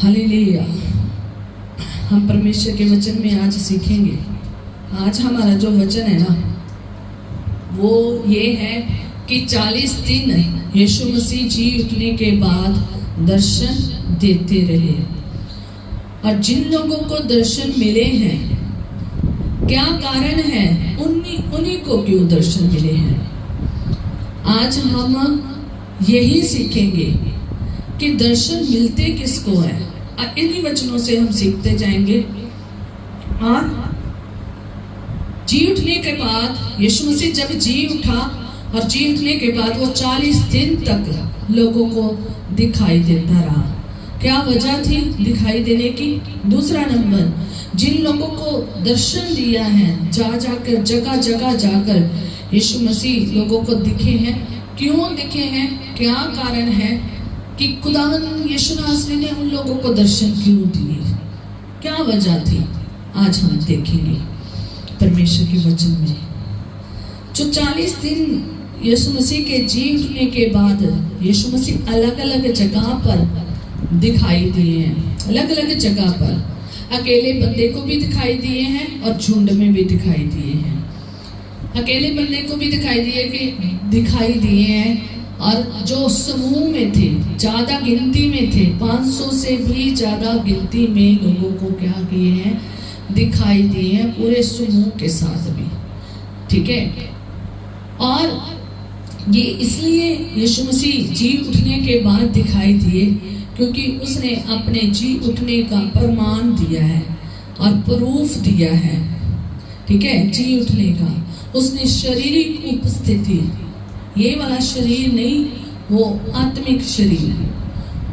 Hallelujah. हम परमेश्वर के वचन में आज सीखेंगे। आज हमारा जो वचन है ना वो ये है कि 40 दिन यीशु मसीह जी उठने के बाद दर्शन देते रहे, और जिन लोगों को दर्शन मिले हैं क्या कारण है, उन्हीं को क्यों दर्शन मिले हैं। आज हम यही सीखेंगे कि दर्शन मिलते किसको है, और इन्हीं वचनों से हम सीखते जाएंगे। और जी उठने के बाद यीशु मसीह जब जी उठा और जी उठने के बाद वो 40 दिन तक लोगों को दिखाई देता रहा। क्या वजह थी दिखाई देने की? दूसरा नंबर, जिन लोगों को दर्शन दिया है, जाकर जगह जगह जाकर यीशु मसीह लोगों को दिखे हैं। क्यों दिखे हैं, क्या कारण है कि खुदावंद यीशु नासरी ने उन लोगों को दर्शन क्यों दिए, क्या वजह थी, आज हम देखेंगे परमेश्वर के वचन में। जो 40 दिन यीशु मसीह के जी उठने के बाद यीशु मसीह अलग अलग जगह पर दिखाई दिए हैं। अलग अलग जगह पर अकेले बंदे को भी दिखाई दिए हैं और झुंड में भी दिखाई दिए हैं। अकेले बंदे को भी दिखाई दिए हैं, और जो समूह में थे, ज्यादा गिनती में थे, 500 से भी ज्यादा गिनती में लोगों को क्या किए हैं, दिखाई दिए हैं, पूरे समूह के साथ भी। ठीक है। और ये इसलिए यीशु मसीह जी उठने के बाद दिखाई दिए क्योंकि उसने अपने जी उठने का प्रमाण दिया है और प्रूफ दिया है। ठीक है, जी उठने का उसने शारीरिक उपस्थिति, ये वाला शरीर नहीं, वो आत्मिक शरीर,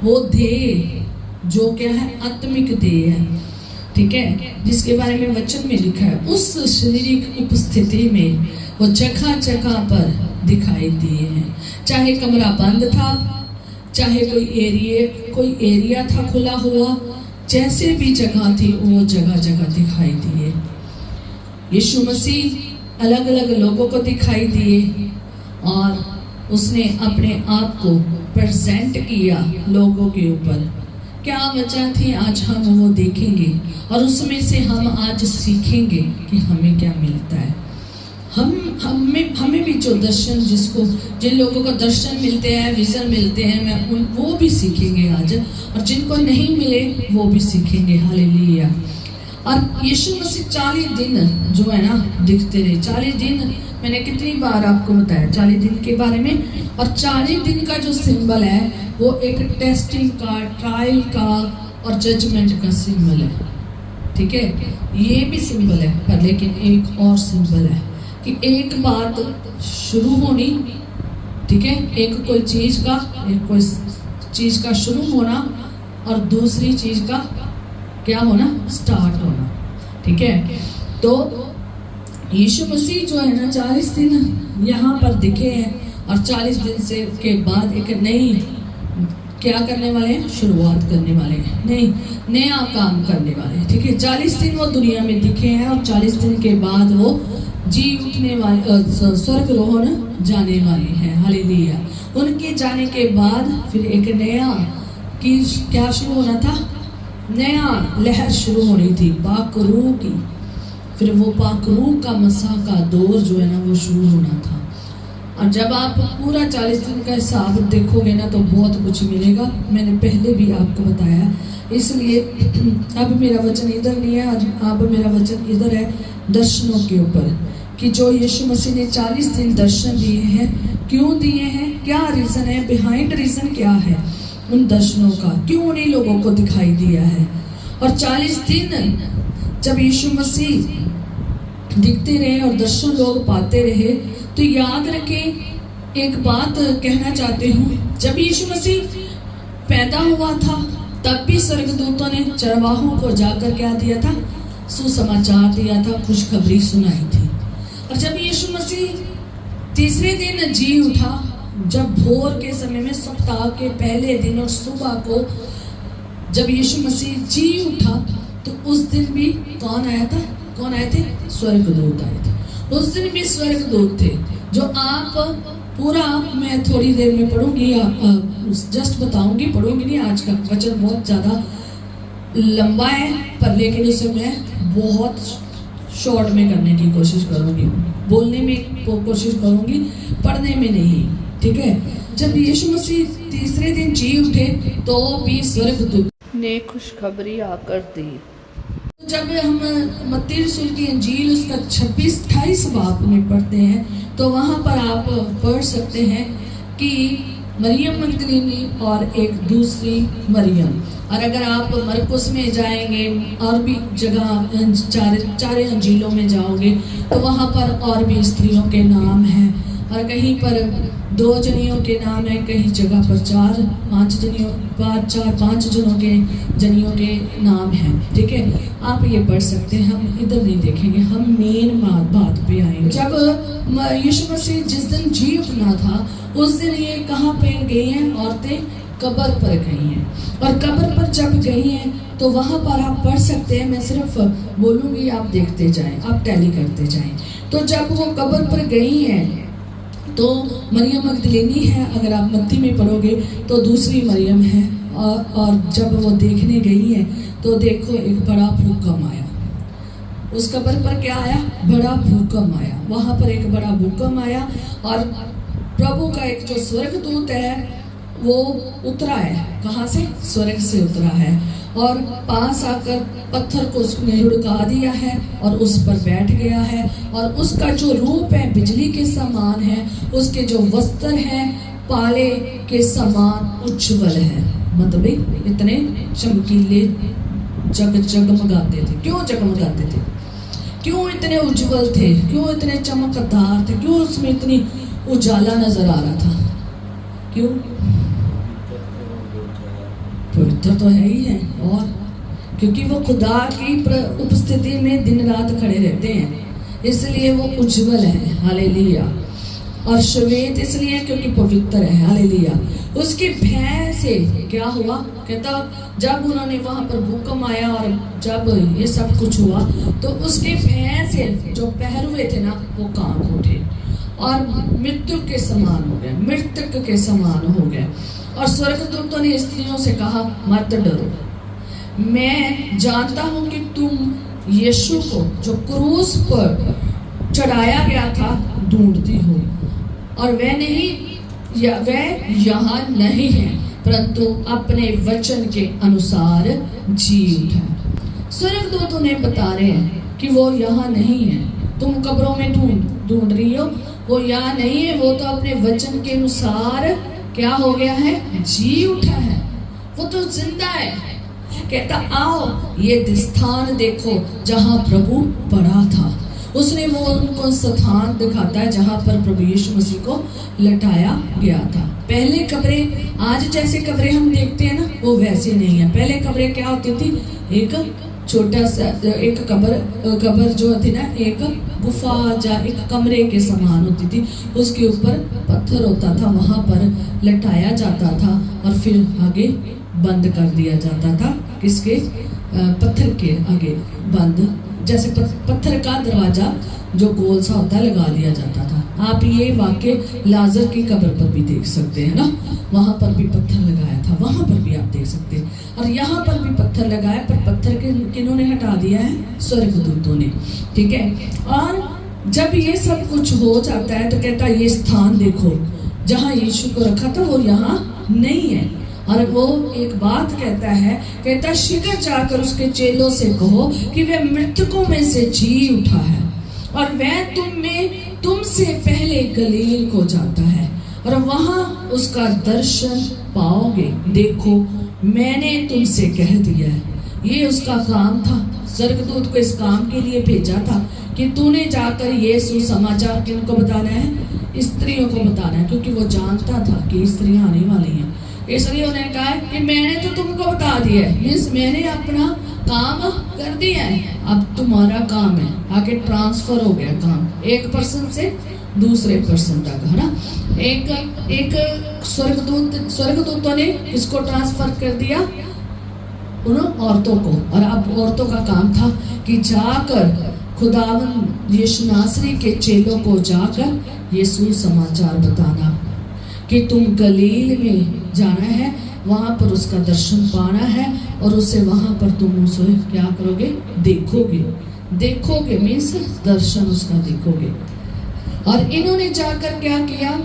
वो देह जो क्या है, आत्मिक देह है। ठीक है, जिसके बारे में वचन में लिखा है, उस शारीरिक उपस्थिति में वो जगह जगह पर दिखाई दिए हैं। चाहे कमरा बंद था, चाहे कोई एरिया था खुला हुआ, जैसे भी जगह थी वो जगह जगह दिखाई दिए। यीशु मसीह अलग अलग लोगों को दिखाई दिए और उसने अपने आप को प्रेजेंट किया लोगों के ऊपर। क्या वजह थी, आज हम वो देखेंगे और उसमें से हम आज सीखेंगे कि हमें क्या मिलता है। हमें भी जो दर्शन, जिन लोगों को दर्शन मिलते हैं, विजन मिलते हैं, वो भी सीखेंगे आज, और जिनको नहीं मिले वो भी सीखेंगे। हालेलुया। और यीशु मसीह 40 दिन जो है ना दिखते रहे। 40 दिन मैंने कितनी बार आपको बताया 40 दिन के बारे में। और 40 दिन का जो सिंबल है वो एक टेस्टिंग का, ट्रायल का और जजमेंट का सिंबल है। ठीक है, ये भी सिंबल है, पर लेकिन एक और सिंबल है कि एक बात शुरू होनी। ठीक है, एक कोई चीज का शुरू होना और दूसरी चीज का क्या होना, स्टार्ट होना। ठीक है, तो यीशु मसीह जो है ना 40 दिन यहाँ पर दिखे हैं और 40 दिन से के बाद एक नई क्या करने वाले हैं, शुरुआत करने वाले हैं, नया काम करने वाले हैं। ठीक है, 40 दिन वो दुनिया में दिखे हैं और 40 दिन के बाद वो जी उठने वाले, स्वर्गरोहण जाने वाले हैं। हालेलुया। उनके जाने के बाद फिर एक नया की क्या शुरू होना था, नया लहर शुरू होनी थी, पाकरूह की। फिर वो पाकरूह का मसा का दौर जो है ना वो शुरू होना था। और जब आप पूरा 40 दिन का हिसाब देखोगे ना तो बहुत कुछ मिलेगा। मैंने पहले भी आपको बताया, इसलिए अब मेरा वचन इधर नहीं है, अब मेरा वचन इधर है दर्शनों के ऊपर, कि जो यीशु मसीह ने 40 दिन दर्शन दिए हैं, क्यों दिए हैं, क्या रीज़न है, बिहाइंड रीज़न क्या है उन दर्शनों का, क्यों उन्हीं लोगों को दिखाई दिया है। और 40 दिन जब यीशु मसीह दिखते रहे और दर्शन लोग पाते रहे, तो याद रखें, एक बात कहना चाहती हूँ, जब यीशु मसीह पैदा हुआ था तब भी स्वर्गदूतों ने चरवाहों को जाकर क्या दिया था, सुसमाचार दिया था, खुशखबरी सुनाई थी। और जब यीशु मसीह तीसरे दिन जी उठा, जब भोर के समय में सप्ताह के पहले दिन और सुबह को जब यीशु मसीह जी उठा, तो उस दिन भी कौन आया था, कौन आए थे, स्वर्गदूत आए थे। उस दिन भी स्वर्गदूत थे, जो आप पूरा, मैं थोड़ी देर में पढ़ूंगी, जस्ट बताऊंगी, पढ़ूंगी नहीं, आज का वचन बहुत ज़्यादा लंबा है, पर लेकिन उसे मैं बहुत शॉर्ट में करने की कोशिश करूंगी, बोलने में कोशिश करूंगी, पढ़ने में नहीं। ठीक है। जब यीशु मसीह तीसरे दिन जी उठे तो भी स्वर्गदूत ने खुशखबरी आकर दी। जब हम मत्ती रसूल की इंजील उसका 26-28 बाब में पढ़ते हैं तो वहाँ पर आप पढ़ सकते हैं कि मरियम मगदलीनी और एक दूसरी मरियम। और अगर आप मरकुस में जाएंगे और भी जगह चारे अंजीलों में जाओगे तो वहाँ पर और भी स्त्रियों के नाम हैं, और कहीं पर 2 जनियों के नाम है, कहीं जगह पर 4-5 जनों के जनियों के नाम हैं। ठीक है, आप ये पढ़ सकते हैं, हम इधर नहीं देखेंगे, हम मेन बात पे आएंगे। जब यीशु मसीह जिस दिन जी उठना था उस दिन ये कहाँ पे गई हैं औरतें? कब्र पर गई हैं। और कब्र पर जब गई हैं तो वहाँ पर आप पढ़ सकते हैं, मैं सिर्फ बोलूँगी, आप देखते जाएं, आप टैली करते जाएं। तो जब वो कब्र पर गई हैं तो मरियम मगदलीनी है, अगर आप मत्ती में पढ़ोगे तो दूसरी मरियम है, और जब वो देखने गई है तो देखो एक बड़ा भूकंप आया। उस कब्र पर क्या आया? बड़ा भूकंप आया। वहाँ पर एक बड़ा भूकंप आया और प्रभु का एक जो स्वर्गदूत है वो उतरा है। कहाँ से? स्वर्ग से उतरा है, और पास आकर पत्थर को उसने लुढ़का दिया है और उस पर बैठ गया है। और उसका जो रूप है बिजली के समान है, उसके जो वस्त्र हैं पाले के समान उज्ज्वल है। मतलब इतने चमकीले जगमगाते थे। क्यों जगमगाते थे? क्यों इतने उज्जवल थे? क्यों इतने चमकदार थे? क्यों उसमें इतनी उजाला नजर आ रहा था? क्यों? पवित्र तो है ही है, और क्योंकि वो खुदा की उपस्थिति में दिन रात खड़े रहते हैं, इसलिए वो उज्जवल है। हालेलुया। और श्वेत इसलिए क्योंकि पवित्र है। हालेलुया। उसकी भय से क्या हुआ? कहता जब उन्होंने वहां पर भूकंप आया और जब ये सब कुछ हुआ तो उसके भय से जो पहरुए थे ना वो कांप उठे और मृत्यु के समान हो गए, मृतक के समान हो गए। और स्वर्गदूतों ने स्त्रियों से कहा, मत डरो, मैं जानता हूं कि तुम यीशु को जो क्रूस पर चढ़ाया गया था ढूंढती हो, और वह यहाँ नहीं है, परंतु अपने वचन के अनुसार जी उठा। स्वर्गदूतों ने बता रहे हैं कि वो यहाँ नहीं है। तुम कब्रों में ढूंढ रही हो, वो यहाँ नहीं है, वो तो अपने वचन के अनुसार क्या हो गया है? जी उठा है। वो तो जिंदा है। कहता आओ ये स्थान देखो जहां प्रभु पड़ा था। उसने वो उनको स्थान दिखाता है जहां पर प्रभु यीशु मसीह को लटाया गया था। पहले कब्रें, आज जैसे कब्रें हम देखते हैं ना, वो वैसे नहीं है। पहले कब्रें क्या होती थी? एक छोटा सा एक कब्र जो थी ना, एक गुफा या एक कमरे के समान होती थी, उसके ऊपर पत्थर होता था, वहां पर लटाया जाता था और फिर आगे बंद कर दिया जाता था। किसके? पत्थर के आगे बंद, जैसे पत्थर का दरवाजा जो गोल सा होता है लगा दिया जाता था। आप ये वाक्य लाजर की कब्र पर भी देख सकते हैं ना, वहां पर भी पत्थर लगाया था, वहां पर भी आप देख सकते हैं। और यहाँ पर भी पत्थर लगाया, पर पत्थर किन्होंने हटा दिया है? स्वर्गदूतों ने। ठीक है। और जब ये सब कुछ हो जाता है तो कहता ये स्थान देखो जहाँ यीशु को रखा था वो यहाँ नहीं है। और वो एक बात कहता है, कहता शीघ्र जाकर उसके चेलों से कहो कि वह मृतकों में से जी उठा है और वह तुमसे पहले गलील को जाता है और वहां उसका दर्शन पाओगे। देखो मैंने तुमसे कह दिया है। ये उसका काम था। स्वर्गदूत को इस काम के लिए भेजा था कि तूने जाकर ये सुसमाचार किनको बताना है? स्त्रियों को बताना है, क्योंकि वो जानता था कि स्त्रियां आने वाली हैं। इसलिए उन्होंने कहा कि मैंने तो तुमको बता दिया है, मीन्स मैंने अपना काम कर दिया है, अब तुम्हारा काम है। आगे ट्रांसफर हो गया काम एक पर्सन से दूसरे पर्सन तक, है ना। एक स्वर्गदूतों ने इसको ट्रांसफर कर दिया उन औरतों को, और अब औरतों का काम था कि जाकर खुदावन यीशु नासरी के चेलों को जाकर यीशु समाचार बताना कि तुम गलील में जाना है, वहां पर उसका दर्शन पाना है और उसे वहां पर तुम उसे क्या करोगे, देखोगे। देखोगे मीन्स दर्शन उसका देखोगे। और इन्होंने जाकर क्या किया,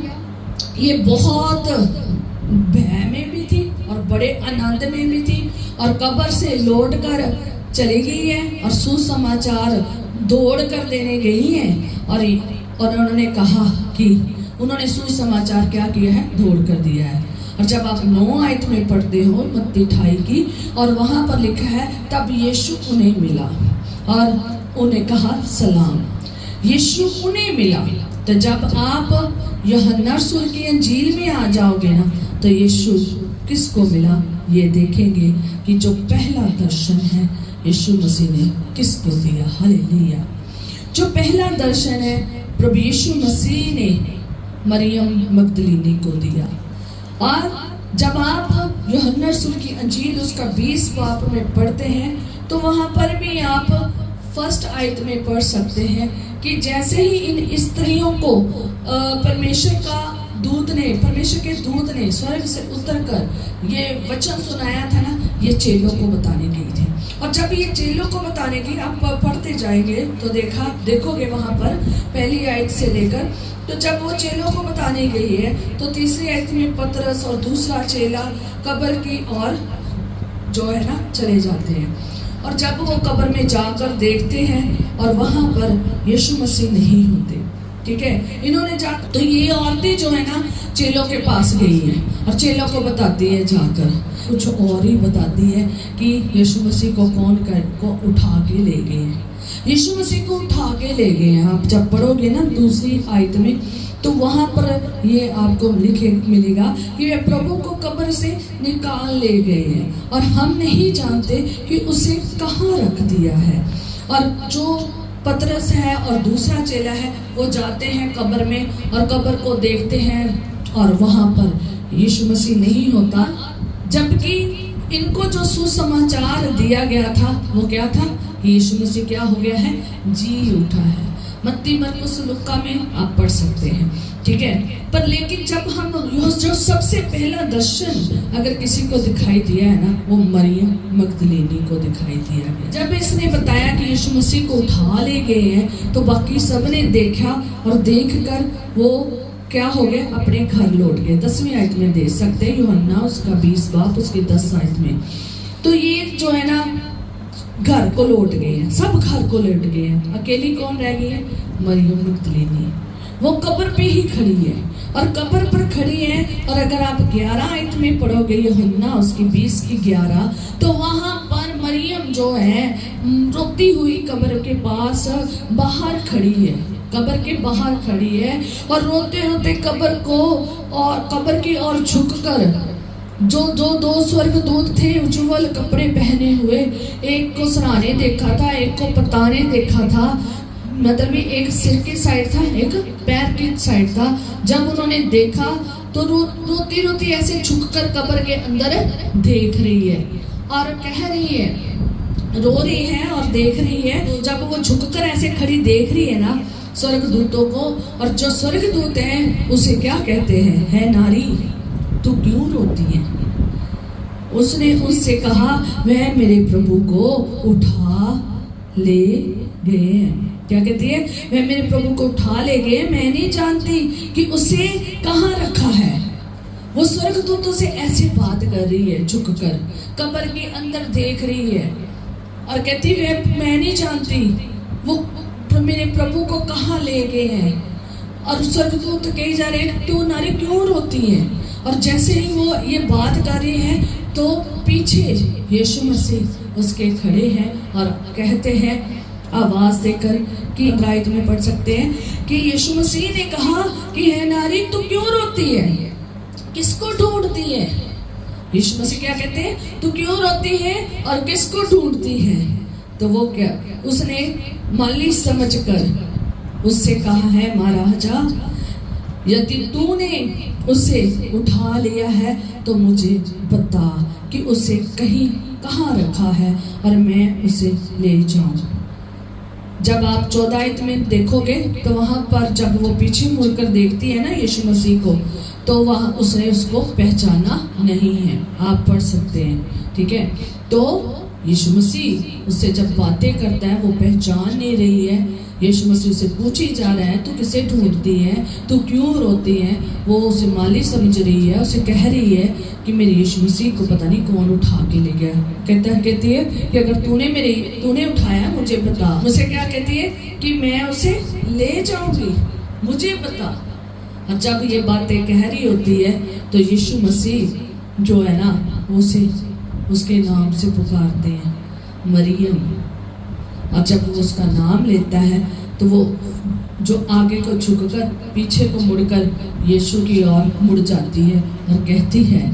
ये बहुत भय में भी थी और बड़े आनंद में भी थी, और कब्र से लौट कर चली गई है और सुसमाचार दौड़ कर देने गई है। और उन्होंने कहा कि उन्होंने सुसमाचार क्या किया है, दौड़ कर दिया है। और जब आप 9 आयत में पढ़ते हो मत्ती 28 की, और वहां पर लिखा है तब यीशु उन्हें मिला और उन्हें कहा सलाम। यीशु उन्हें मिला। तो जब आप यूहन्ना रसूल की अंजील में आ जाओगे ना, तो यीशु किसको मिला ये देखेंगे कि जो पहला दर्शन है यीशु मसीह ने किसको दिया। हालेलुया। जो पहला दर्शन है प्रभु यीशु मसीह ने मरियम मगदलीनी को दिया। और जब आप यूहन्ना रसूल की अंजील उसका 20 बाब में पढ़ते हैं, तो वहां पर भी आप फर्स्ट आयत में पढ़ सकते हैं कि जैसे ही इन स्त्रियों को परमेश्वर के दूत ने स्वर्ग से उतरकर ये वचन सुनाया था ना, ये चेलों को बताने गई थी। और जब ये चेलों को बताने की आप पढ़ते जाएंगे तो देखोगे वहां पर पहली आयत से लेकर, तो जब वो चेलों को बताने गई है तो तीसरी आयत में पतरस और दूसरा चेला कब्र की ओर जो है ना चले जाते हैं। और जब वो कब्र में जाकर देखते हैं और वहां पर यीशु मसीह नहीं होते, ठीक है, इन्होंने जा तो ये औरतें जो है ना चेलों के पास गई है और चेलों को बताती है, जाकर कुछ और ही बताती है कि यीशु मसीह को को उठा के ले गए हैं। यीशु मसीह को उठा के ले गए हैं। आप जब पढ़ोगे ना दूसरी आयत में, तो वहां पर ये आपको मिलेगा कि वे प्रभु को कब्र से निकाल ले गए हैं और हम नहीं जानते कि उसे कहाँ रख दिया है। और जो पतरस है और दूसरा चेला है वो जाते हैं कब्र में और कब्र को देखते हैं और वहां पर यीशु मसीह नहीं होता, जबकि इनको जो सुसमाचार दिया गया था वो क्या था कि यीशु मसीह क्या हो गया है, जी उठा है। मत्ती मरकुस लुक्का में आप पढ़ सकते हैं, ठीक है। पर लेकिन जब हम जो सबसे पहला दर्शन अगर किसी को दिखाई दिया है ना, वो मरियम मगदलीनी को दिखाई दिया गया। जब इसने बताया कि यीशु मसीह को उठा ले गए हैं, तो बाकी सबने देखा और देखकर वो क्या हो गए, अपने घर लौट गए। 10वीं आयत में देख सकते हैं यूहन्ना उसका 20 बाब उसकी 10 आयत में। तो ये जो है ना घर को लौट गए हैं, सब घर को लौट गए हैं। अकेली कौन रह गई है, मरियम मगदलीनी। वो कब्र पे ही खड़ी है और कब्र पर खड़ी है। और अगर आप 11 आयत में पढ़ोगे यूहन्ना उसकी 20 की 11, तो वहां पर मरियम जो है रोती हुई कब्र के पास बाहर खड़ी है, कब्र के बाहर खड़ी है और रोते रोते कब्र को और कब्र की ओर झुककर जो दो स्वर्गदूत थे उज्जवल कपड़े पहने हुए, एक को सराहने देखा था, एक को पताने देखा था, मतलब एक सिर की साइड था, एक पैर की साइड था। जब उन्होंने देखा तो रोती रोती ऐसे झुककर कब्र के अंदर देख रही है और कह रही है, रो रही है और देख रही है। जब वो झुककर ऐसे खड़ी देख रही है ना स्वर्गदूतों को, और जो स्वर्गदूत हैं उसे क्या कहते हैं, है नारी तू क्यों रोती है। उसने उससे कहा वह मेरे प्रभु को उठा ले गए हैं। क्या कहती है, वह मेरे प्रभु को उठा ले गए, मैं नहीं जानती कि उसे कहाँ रखा है। वो स्वर्गदूतों से ऐसी बात कर रही है, झुककर कब्र के अंदर देख रही है और कहती है मैं नहीं जानती वो मेरे प्रभु को कहाँ ले गए हैं। और स्वर्गदूत कही जा रहे हैं तू नारी क्यों रोती है। और जैसे ही वो ये बात कर रही है तो पीछे यीशु मसीह उसके खड़े हैं और कहते हैं आवाज देकर कि आयत में पढ़ सकते हैं कि यीशु मसीह ने कहा कि है नारी तू क्यों रोती है, किसको ढूंढती है। यीशु मसीह क्या कहते हैं, तू क्यों रोती है और किसको ढूंढती है। तो वो क्या, उसने माली समझकर उससे कहा है महाराजा यदि तूने उसे उठा लिया है तो मुझे बता कि उसे कहाँ रखा है और मैं उसे ले जाऊं। जब आप 14 आयत में देखोगे तो वहां पर जब वो पीछे मुड़कर देखती है ना यीशु मसीह को, तो वह उसने उसको पहचाना नहीं है। आप पढ़ सकते हैं, ठीक है। तो यीशु मसीह उससे जब बातें करता है वो पहचान नहीं रही है। यीशु मसीह उसे पूछी जा रहा है, तू किसे ढूंढती है, तू क्यों रोती है। वो उसे माली समझ रही है, उसे कह रही है कि मेरे यीशु मसीह को पता नहीं कौन उठा के ले गया। कहती है कि अगर तूने उठाया मुझे बता। मुझे क्या कहती है कि मैं उसे ले जाऊंगी, मुझे बता। और जब ये बातें कह रही होती है तो यीशु मसीह जो है ना उसे उसके नाम से पुकारते हैं, मरियम। और जब वो उसका नाम लेता है तो वो जो आगे को झुककर पीछे को मुड़कर यीशु की ओर मुड़ जाती है और कहती है,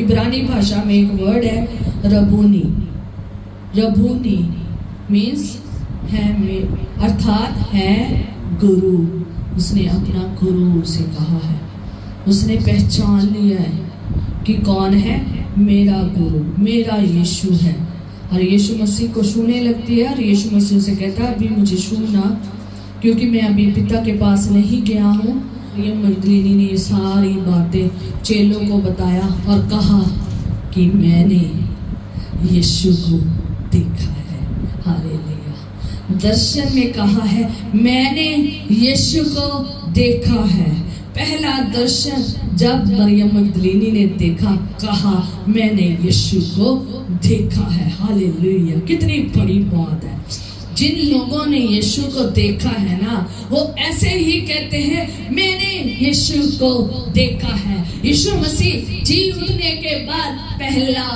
इब्रानी भाषा में एक वर्ड है रबूनी। रबूनी मीन्स है, अर्थात है गुरु। उसने अपना गुरु से कहा है, उसने पहचान लिया है कि कौन है, मेरा गुरु, मेरा यीशु है। और यीशु मसीह को छूने लगती है और यीशु मसीह से कहता है, अभी मुझे छूना, क्योंकि मैं अभी पिता के पास नहीं गया हूँ। मरियम मगदलीनी ने ये सारी बातें चेलों को बताया और कहा कि मैंने यीशु को देखा है। हालेलुया। दर्शन में कहा है मैंने यीशु को देखा है। पहला दर्शन जब मरियम मगदलीनी ने देखा, कहा मैंने यीशु को देखा है। हालेलुया। कितनी बड़ी बात है। जिन लोगों ने यीशु को देखा है ना, वो ऐसे ही कहते हैं मैंने यीशु को देखा है। यीशु मसीह जी उठने के बाद पहला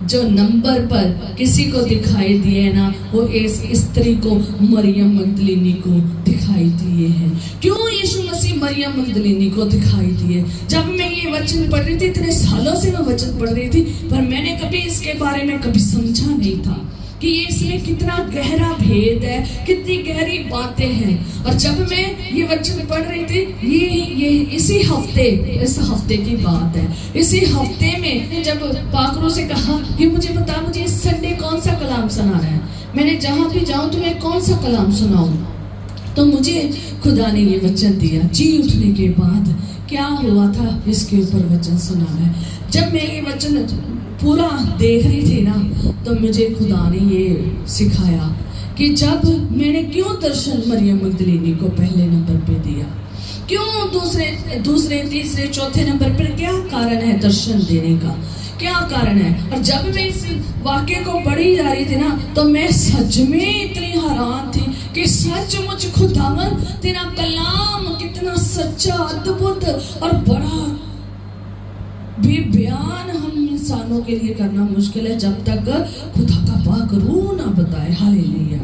जो नंबर पर किसी को दिखाई दिए ना, वो इस स्त्री को, मरियम मगदलीनी को दिखाई दिए हैं। क्यों यीशु मसीह मरियम मगदलीनी को दिखाई दिए? जब मैं ये वचन पढ़ रही थी, इतने सालों से मैं वचन पढ़ रही थी, पर मैंने कभी इसके बारे में कभी समझा नहीं था कि ये इसमें कितना गहरा भेद है, कितनी गहरी बातें हैं। और जब मैं ये वचन पढ़ रही थी, ये इसी हफ्ते, इस हफ्ते की बात है। इसी हफ्ते में जब पाकरों से कहा कि मुझे बता, मुझे इस संडे कौन सा कलाम सुनाना है, मैंने जहाँ भी जाऊँ तो मैं कौन सा कलाम सुनाऊँ, तो मुझे खुदा ने ये वचन दिया, जी उठने के बाद क्या हुआ था इसके ऊपर वचन सुनाना है। जब मैं ये वचन पूरा देख रही थी ना, तो मुझे खुदा ने ये सिखाया कि जब मैंने क्यों दर्शन मरियम मगदलीनी को पहले नंबर पे दिया, क्यों दूसरे तीसरे चौथे नंबर पर, क्या कारण है दर्शन देने का, क्या कारण है। और जब मैं इस वाक्य को पढ़ी जा रही थी ना, तो मैं सच में इतनी हैरान थी कि सचमुच खुदावन तेरा कलाम कितना सच्चा, अद्भुत और बड़ा बेबयान हम इंसानों के लिए करना मुश्किल है जब तक खुदा का पाक रूह ना बताए। हालेलुया।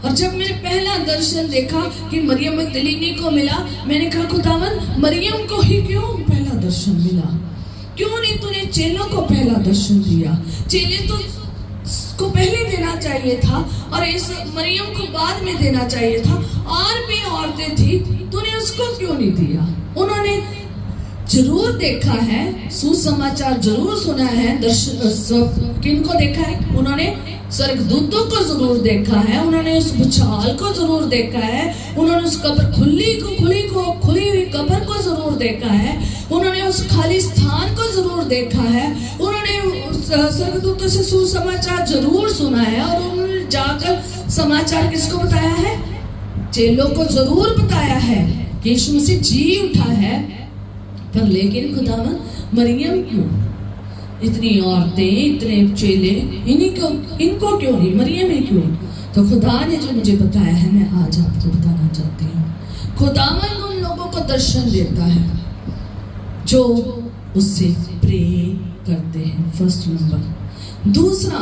और जब मैंने पहला दर्शन देखा कि मरियम मगदलीनी को मिला, मैंने कहा खुदावन मरियम को ही क्यों पहला दर्शन मिला, क्यों नहीं तूने चेलों को पहला दर्शन दिया? चेले तो को पहले देना चाहिए था और इस मरियम को बाद में देना चाहिए था। और भी औरतें थी, तूने उसको क्यों नहीं दिया? उन्होंने जरूर देखा है, सुसमाचार जरूर सुना है, किनको देखा है? उन्होंने स्वर्गदूतों को जरूर देखा है, उन्होंने उस भूचाल को जरूर देखा है, उन्होंने उस कब्र खुली हुई कब्र को जरूर देखा है, उन्होंने उस खाली स्थान को जरूर देखा है, उन्होंने स्वर्गदूतों से सुसमाचार जरूर सुना है। और उन्होंने जाकर समाचार किसको बताया है? चेलों को जरूर बताया है कि यीशु मसीह जी उठा है। पर लेकिन खुदावन मरियम क्यों, इतनी औरतें, इतने चेले, इनको क्यों नहीं, मरियम ही क्यों? तो खुदा ने जो मुझे बताया है, मैं आज आपको बताना चाहती हूँ। खुदावन उन लोगों को दर्शन देता है जो उससे प्रेम करते हैं, फर्स्ट नंबर। दूसरा,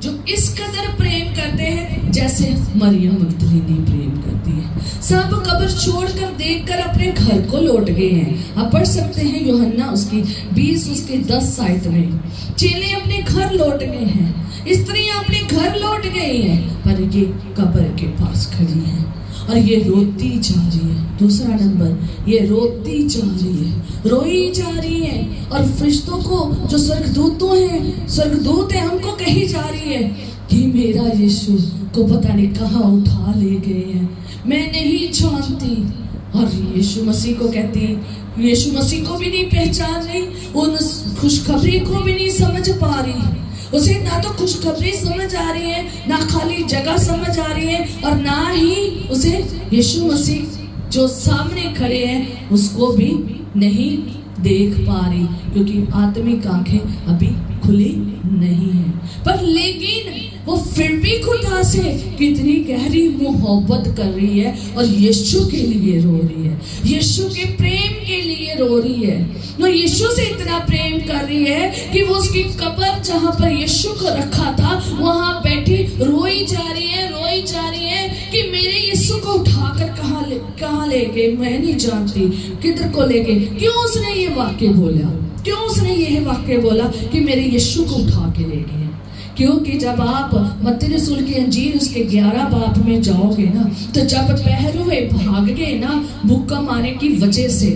जो इस कदर प्रेम करते हैं जैसे मरियम मगदलीनी प्रेम करती है। सब कब्र छोड़कर देखकर अपने घर को लौट गए हैं। आप पढ़ सकते हैं यूहन्ना उसकी 20 उसके 10 साइट में। चेले अपने घर लौट गए हैं, स्त्रियां अपने घर लौट गई हैं, पर ये कब्र के पास खड़ी हैं और ये रोती जा रही है। दूसरा नंबर, ये रोती जा रही है, रोई जा रही है। और फरिश्तों को, जो स्वर्गदूत हैं, हमको कही जा रही है कि मेरा यीशु को पता नहीं कहाँ उठा ले गए हैं, मैं नहीं जानती। और यीशु मसीह को कहती है, यीशु मसीह को भी नहीं पहचान रही, उन खुशखबरी को भी नहीं समझ पा रही। उसे ना तो खुशखबरी समझ आ रही है, ना खाली जगह समझ आ रही है, और ना ही उसे यीशु मसीह जो सामने खड़े हैं उसको भी नहीं देख पा रही, क्योंकि आत्मिक आंखें अभी खुली नहीं है। पर लेकिन वो फिर भी खुदा से कितनी गहरी मोहब्बत कर रही है और यीशु के लिए रो रही है, यीशु के प्रेम के लिए रो रही है। वो यीशु से इतना प्रेम कर रही है कि वो उसकी कब्र जहाँ पर यीशु को रखा था वहां बैठी रोई जा रही है कि मेरे यीशु को उठाकर कहाँ ले गए, मैं नहीं जानती किधर को ले गए। क्यों उसने ये वाक्य बोला, क्यों उसने यह वाक्य बोला कि मेरे यीशु को उठा के ले गए? क्योंकि जब आप मत्ती रसूल की अंजील उसके 11 बाब में जाओगे ना, तो जब पहरुए भाग गए ना भूकंप आने की वजह से,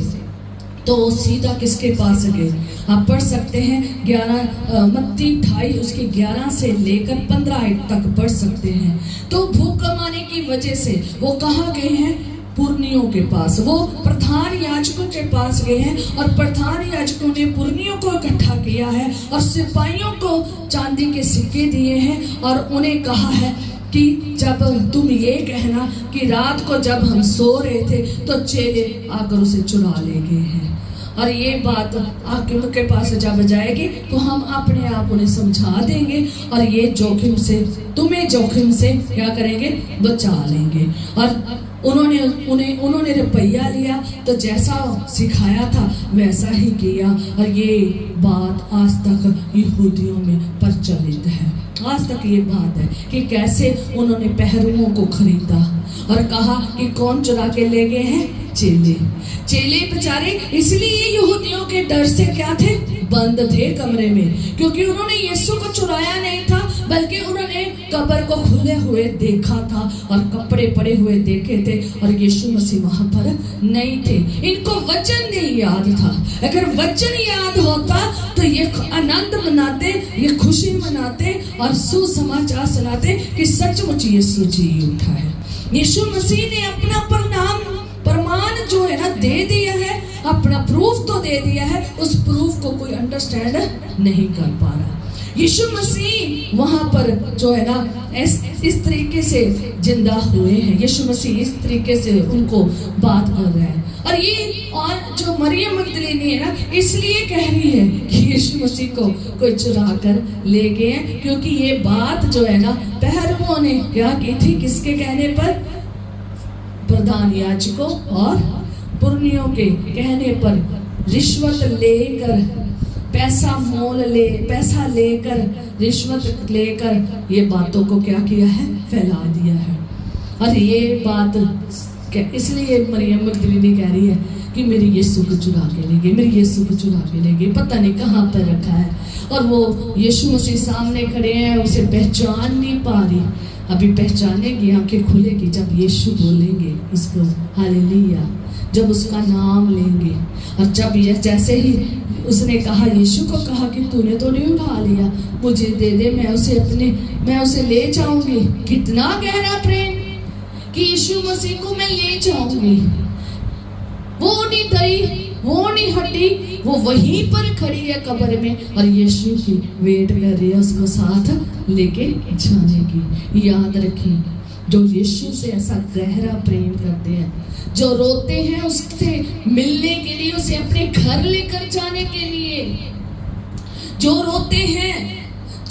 तो वो सीधा किसके पास गए? आप पढ़ सकते हैं 11 मत्ती 28 उसके 11 से लेकर 15 तक पढ़ सकते हैं। तो भूकंप आने की वजह से वो कहाँ गए हैं? पुरनियों के पास, वो प्रधान याजकों के पास गए हैं, और प्रधान याजकों ने पुरनियों को इकट्ठा किया है और सिपाहियों को चांदी के सिक्के दिए हैं, और उन्हें कहा है कि जब तुम ये कहना कि रात को जब हम सो रहे थे तो चेले आकर उसे चुरा ले गए हैं, और ये बात आपके पास जब जाएगी तो हम अपने आप उन्हें समझा देंगे, और ये जोखिम से तुम्हें जोखिम से क्या करेंगे? बचा लेंगे। और उन्होंने रुपया लिया, तो जैसा सिखाया था वैसा ही किया, और ये बात आज तक यहूदियों में प्रचलित है। आज तक ये बात है कि कैसे उन्होंने पहरुओं को खरीदा और कहा कि कौन चुरा के ले गए हैं? चेले बेचारे इसलिए यहूदियों के डर से क्या थे? बंद थे कमरे में, क्योंकि उन्होंने यीशु को चुराया नहीं था, बल्कि उन्होंने कब्र को खुले हुए देखा था और कपड़े पड़े हुए देखे थे, और यीशु मसीह वहां पर नहीं थे। इनको वचन नहीं याद था। अगर वचन याद होता तो ये आनंद मनाते, ये खुशी मनाते और सुसमाचार सुनाते कि सचमुच यीशु जी उठा है। यीशु मसीह ने अपना प्रमाण जो है ना दे दिया है, अपना प्रूफ तो दे दिया है, उस प्रूफ को कोई अंडरस्टैंड नहीं कर पा रहा। यीशु मसीह वहां पर जो है ना इस तरीके से जिंदा हुए हैं, यीशु मसीह इस तरीके से उनको बात कर रहा है। और जो मरियम मगदलीनी है ना, इसलिए कह रही है कि यीशु मसीह को कोई चुरा कर ले गए हैं, क्योंकि ये बात जो है ना पहरुओं ने क्या की थी? किसके कहने पर? प्रधान याजकों और पुरनियों के कहने पर रिश्वत लेकर, पैसा लेकर, रिश्वत लेकर ये बातों को क्या किया है? फैला दिया है। और ये बात इसलिए मरियम मगदलीनी कह रही है कि मेरे यीशु को चुरा के ले गए, मेरे यीशु को चुरा के ले गए, पता नहीं कहाँ पर रखा है। और वो यीशु मसीह सामने खड़े हैं, उसे पहचान नहीं पा रही। अभी पहचानेगी, आंखें खुलेगी जब यीशु बोलेंगे उसको हालेलुया, जब उसका नाम लेंगे। और जब ये जैसे ही उसने कहा, यीशु को कहा कि तूने तो नहीं उठा लिया, मुझे दे दे, मैं उसे ले जाऊंगी। कितना गहरा प्रेम कि यीशु मसीह को मैं ले जाऊंगी। वो नहीं डरी, वो नहीं हटी, वो वहीं पर खड़ी है कब्र में, और यीशु की वेट कर रही है उसको साथ लेके जाने की। याद रखिए, जो यीशु से ऐसा गहरा प्रेम करते हैं, जो रोते हैं उससे मिलने के लिए, उसे अपने घर लेकर जाने के लिए, जो रोते हैं,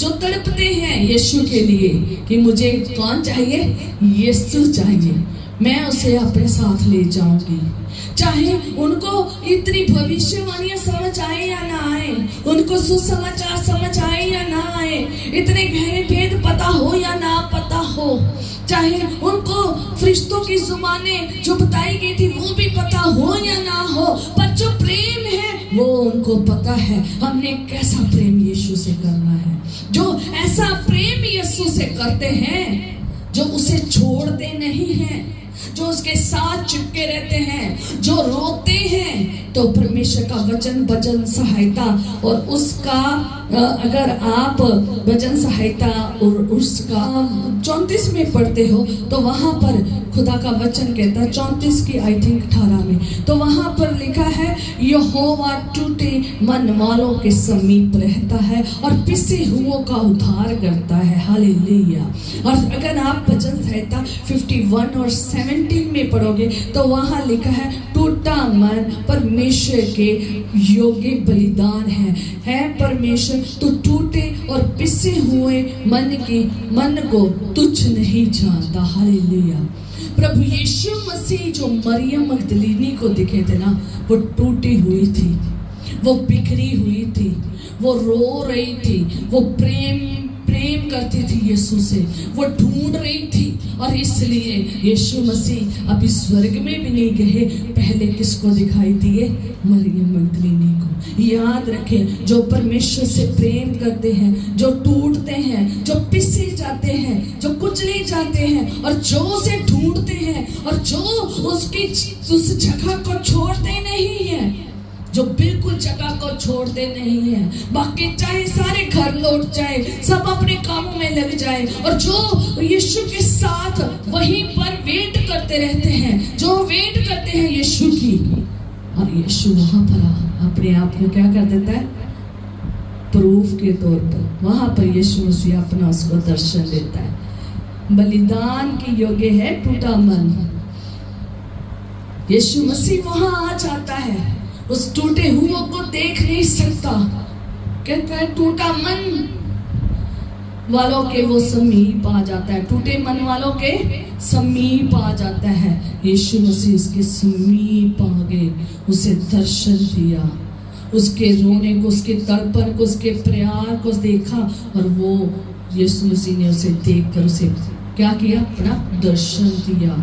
जो तड़पते हैं यीशु के लिए कि मुझे कौन चाहिए? यीशु चाहिए, मैं उसे अपने साथ ले जाऊंगी। चाहे उनको इतनी भविष्यवाणियां समझ आए या ना आए, उनको सुसमाचार समझ आए या ना आए, इतने गहरे भेद पता हो या ना पता हो, चाहे उनको फरिश्तों की जुबानें जो बताई गई थी वो भी पता हो या ना हो, पर जो प्रेम है वो उनको पता है हमने कैसा प्रेम यीशु से करना है। जो ऐसा प्रेम यीशु से करते हैं, जो उसे छोड़ते नहीं हैं, जो उसके साथ चिपके रहते हैं, जो रोते हैं, तो परमेश्वर का वचन भजन सहायता और उसका अगर आप भजन सहायता और उसका 34 में पढ़ते हो तो वहां पर खुदा का वचन कहता है 34 की आई थिंक 18 में, तो वहां पर लिखा है यहोवा टूटे मन वालों के समीप रहता है और पिसे हुओं का उद्धार करता है। हालेलुया। और अगर आप भजन संहिता 51 और 17 में पढ़ोगे तो वहां लिखा है टूटा मन परमेश्वर के योग्य बलिदान है परमेश्वर तो टूटे और पिसे हुए मन को तुच्छ नहीं जानता। हालेलुया। प्रभु यीशु मसीह जो मरियम मगदलीनी को दिखे थे ना, वो टूटी हुई थी, वो बिखरी हुई थी, वो रो रही थी, वो प्रेम करती थी यीशु से, वो ढूंढ रही थी। और इसलिए यीशु मसीह अभी स्वर्ग में भी नहीं गए, पहले किसको दिखाई दिए? मरियम मगदलीनी को। याद रखें, जो परमेश्वर से प्रेम करते हैं, जो टूटते हैं, जो पिसे जाते हैं, जो कुचले जाते हैं और जो उसे ढूंढते हैं और जो उसकी उस जगह को छोड़ते नहीं है, जो बिल्कुल जगह को छोड़ते नहीं है, बाकी चाहे सारे घर लौट जाए, सब अपने कामों में लग जाए, और जो यीशु के साथ वहीं पर वेट करते रहते हैं, जो वेट करते हैं यीशु की, और यीशु वहां पर अपने आप को क्या कर देता है? प्रूफ के तौर पर वहां पर यीशु मसीह अपना उसको दर्शन देता है। बलिदान के योग्य है टूटा मन। यीशु मसीह वहां आ जाता है, उस टूटे हुओं को देख नहीं सकता, कहता है टूटा मन वालों के वो समीप आ जाता है, टूटे मन वालों के समीप आ जाता है। यीशु मसीह उसके समीप आ गए, उसे दर्शन दिया, उसके रोने को, उसके तड़पन को, उसके प्यार को देखा, और वो यीशु मसीह ने उसे देखकर उसे क्या किया? अपना दर्शन दिया।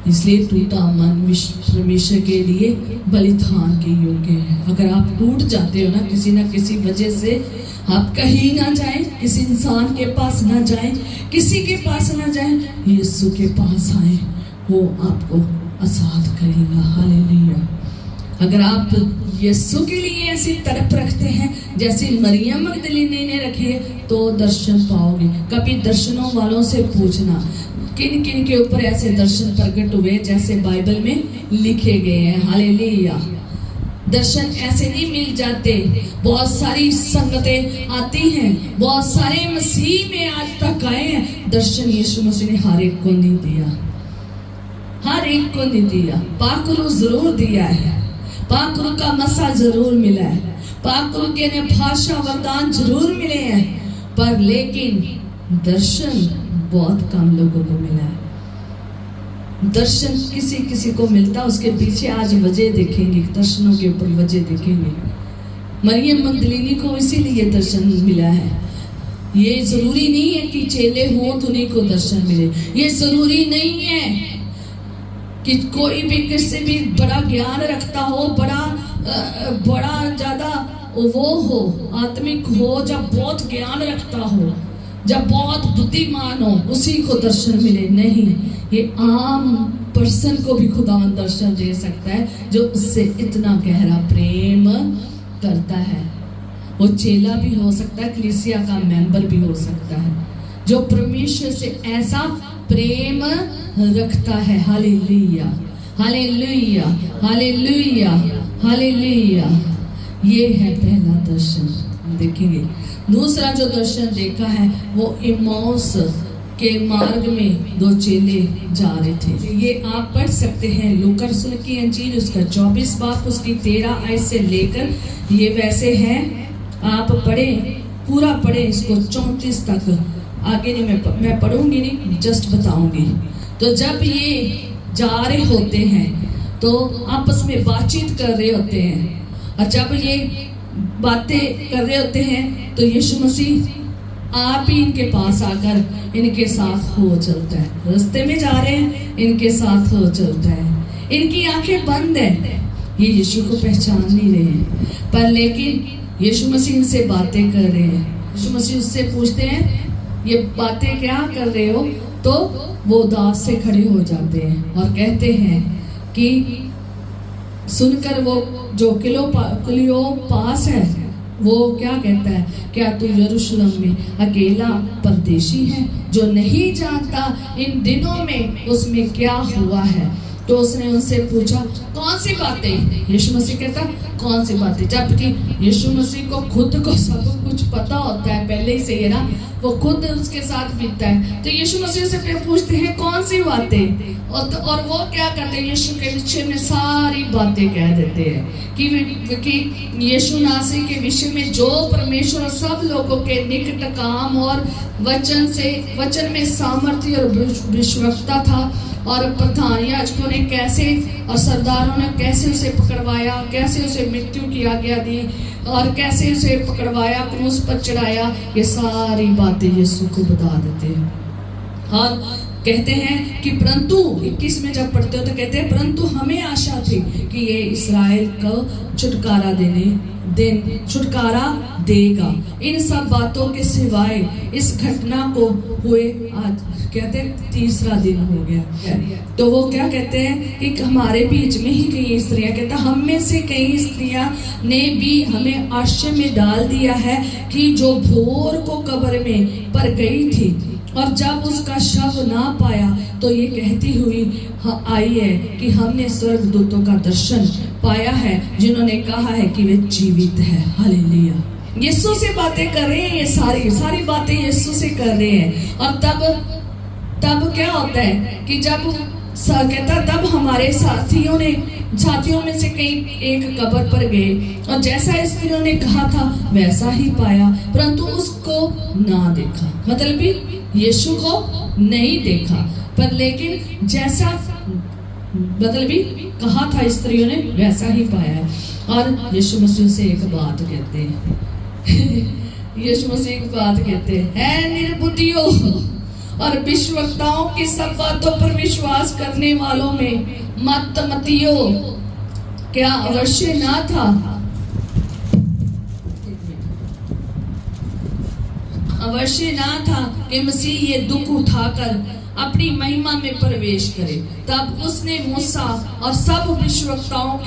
इसलिए टूटा मन परमेश्वर के लिए बलिदान के योग्य है। अगर आप टूट जाते हो ना किसी वजह से, आप कहीं ना जाएं, किसी इंसान के पास ना जाएं, किसी के पास ना जाएं, यीशु के पास आए, वो आपको आजाद करेगा। हालेलुया। अगर आप यीशु के लिए ऐसी तड़प रखते हैं जैसे मरियम मगदलीनी ने रखी है, तो दर्शन पाओगे। कभी दर्शनों वालों से पूछना किन किन के ऊपर ऐसे दर्शन प्रकट हुए जैसे बाइबल में लिखे गए हैं। हालेलुया। दर्शन ऐसे नहीं मिल जाते। बहुत सारी संगतें आती हैं, बहुत सारे मसीह में आज तक आए हैं, दर्शन यीशु मसीह ने हर एक को नहीं दिया, हर एक को नहीं दिया। पाकरू जरूर दिया है, पाकरू का मसा जरूर मिला है, पाकरू के ने भाषा वरदान जरूर मिले हैं, पर लेकिन दर्शन बहुत कम लोगों को मिला है। दर्शन किसी किसी को मिलता, उसके पीछे आज वजह देखेंगे, दर्शनों के ऊपर वजह देखेंगे। मरियम मगदलीनी को इसीलिए दर्शन मिला है। ये जरूरी नहीं है कि चेले हो तो उन्हीं को दर्शन मिले, ये जरूरी नहीं है कि कोई भी किसी भी बड़ा ज्ञान रखता हो, बड़ा ज्यादा वो हो, आत्मिक हो, जब बहुत ज्ञान रखता हो, जब बहुत बुद्धिमान हो, उसी को दर्शन मिले। नहीं, ये आम पर्सन को भी खुदा दर्शन दे सकता है जो उससे इतना गहरा प्रेम करता है। वो चेला भी हो सकता है, कलीसिया का मेंबर भी हो सकता है, जो परमेश्वर से ऐसा प्रेम रखता है। Hallelujah, hallelujah, hallelujah, hallelujah. ये है पहला दर्शन, देखेंगे। दूसरा जो दर्शन देखा है वो इम्माउस के मार्ग में दो चेले जा रहे थे। ये आप पढ़ सकते हैं, लूका रसूल की इंजील उसका 24 बाब उसकी 13 आयत से लेकर, ये वैसे है, आप पढ़े, पूरा पढ़े इसको 34 तक। आगे नहीं मैं पढ़ूंगी नहीं, जस्ट बताऊंगी। तो जब ये जा रहे होते हैं तो आपस में बातचीत कर रहे होते हैं, और जब ये बातें कर रहे होते हैं तो यीशु मसीह आप ही इनके पास आकर इनके साथ हो चलता है। रास्ते में जा रहे हैं, इनके साथ हो चलता है। इनकी आंखें बंद है, ये यीशु को पहचान नहीं रहे हैं, पर लेकिन यीशु मसीह इनसे बातें कर रहे हैं। यीशु मसीह उससे पूछते हैं ये बातें क्या कर रहे हो, तो वो उदास से खड़े हो जाते हैं और कहते हैं कि सुनकर वो जो क्लियोपास है वो क्या कहता है, क्या तू यरूशलेम में अकेला परदेशी है जो नहीं जानता इन दिनों में उसमें क्या हुआ है। तो उसने उनसे पूछा कौन सी बातें। यीशु मसीह कहता कौन सी बातें, जबकि यीशु मसीह को खुद को सब कुछ पता होता है पहले ही से, है ना, वो खुद उसके साथ बीतता है। तो यीशु मसीह से पूछते हैं कौन सी बातें, और वो क्या करते हैं, यीशु के विषय में सारी बातें कह देते हैं कि यीशु नासरी के विषय में जो परमेश्वर सब लोगों के निकट काम और वचन में सामर्थ्य और विश्वसनीयता था, और प्रधान याजकों ने कैसे और सरदारों ने कैसे उसे पकड़वाया, कैसे उसे मृत्यु की आज्ञा दी और कैसे उसे पकड़वाया, क्रूस पर चढ़ाया, ये सारी बातें यीशु को बता देते हैं। और कहते हैं कि परंतु 21 में जब पढ़ते हो तो कहते हैं परंतु हमें आशा थी कि ये इस्राएल को छुटकारा देगा। इन सब बातों के सिवाय इस घटना को हुए आज कहते हैं 3रा दिन हो गया। तो वो क्या कहते हैं कि हमारे बीच में ही कई स्त्रियां, कहता हम में से कई स्त्रियां ने भी हमें आश्चर्य में डाल दिया है कि जो भोर को कब्र में पर गई थी और जब उसका शव ना पाया तो ये कहती हुई आई है कि हमने स्वर्गदूतों का दर्शन पाया है जिन्होंने कहा है कि वे जीवित है। हालेलुया। यीशु से बातें कर रहे हैं, ये सारी बातें यीशु से कर रहे हैं। और तब क्या होता है कि जब कहता तब हमारे साथियों में से कई एक कब्र पर गए और जैसा स्त्रियों ने कहा था वैसा ही पाया, परंतु उसको ना देखा। मतलब भी यीशु को नहीं देखा, पर लेकिन जैसा मतलब भी कहा था स्त्रियों ने वैसा ही पाया है। और यीशु मसीह से एक बात कहते हैं यीशु मसीह एक बात कहते हैं, निर्बुद्धियों और विश्वक्ताओं की सब बातों पर विश्वास करने वालों में मतमतियों, क्या अवश्य ना था कि मसीह ये दुख उठाकर अपनी महिमा में प्रवेश करे। तब उसने मूसा और सब भविष्यवक्ताओं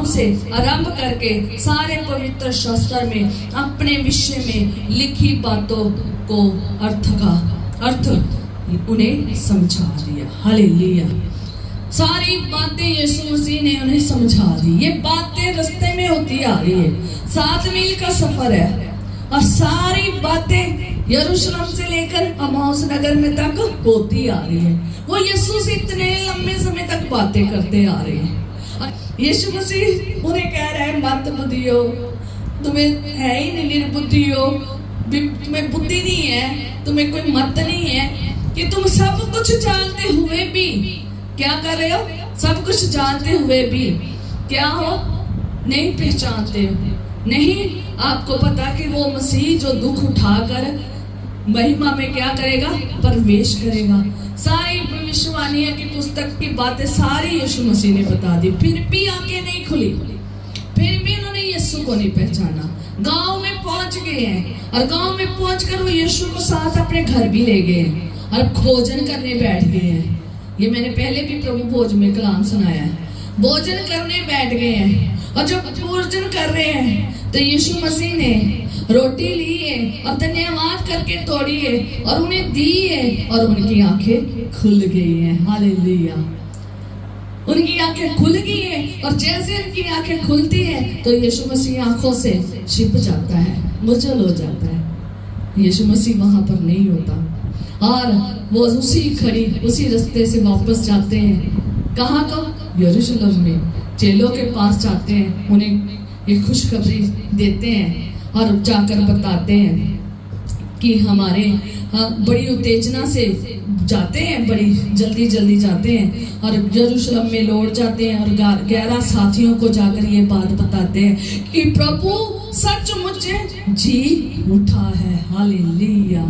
से आरंभ करके सारे पवित्र शास्त्र में अपने विषय में लिखी बातों को अर्थ उन्हें समझा दिया। हालेलुया। सारी बातें यीशु मसीह ने उन्हें समझा दी। ये बातें रास्ते में होती आ रही है, 7 मील का सफर है और सारी बातें यरूशलेम से लेकर अमाउस नगर में तक होती आ रही है। वो यीशु से इतने लंबे समय तक बातें करते आ रहे हैं। यीशु मसीह उन्हें कह रहा है मत बुद्धियो, तुम्हें है ही नहीं, निर्बुद्धियो, तुम्हें बुद्धि नहीं है, तुम्हें कोई मत नहीं है कि तुम सब कुछ जानते हुए भी क्या कर रहे हो, सब कुछ जानते हुए भी क्या हो, नहीं पहचानते हो, नहीं आपको पता कि वो मसीह जो दुख उठाकर महिमा में क्या करेगा, प्रवेश करेगा। सारी भविष्यवाणियों की पुस्तक की बातें सारी यीशु मसीह ने बता दी, फिर भी आंखें नहीं खुली, फिर भी उन्होंने यीशु को नहीं पहचाना। गांव में पहुंच गए हैं और गांव में पहुंचकर वो यीशु को साथ अपने घर भी ले गए और भोजन करने बैठ गए हैं। ये मैंने पहले भी प्रभु भोज में कलाम सुनाया है। भोजन करने बैठ गए हैं और जब भोजन कर रहे हैं तो यीशु मसीह ने रोटी ली है और धन्यवाद करके तोड़ी है और उन्हें दी है और उनकी आंखें खुल गई हैं। हालेलुया। उनकी आंखें खुल गई है और जैसे उनकी आंखें खुलती है तो यीशु मसीह आंखों से छिप जाता है, मुझल हो जाता है। यीशु मसीह वहां पर नहीं होता और वो उसी रास्ते से वापस जाते हैं। कहाँ को? यरूशलेम में। चेलों के पास जाते हैं, उन्हें ये खुशखबरी देते हैं और जाकर बताते हैं कि हमारे बड़ी उत्तेजना से जाते हैं, बड़ी जल्दी जाते हैं और यरूशलेम में लौट जाते हैं और 11 साथियों को जाकर ये बात बताते हैं कि प्रभु सचमुच जी उठा है। हालेलुया।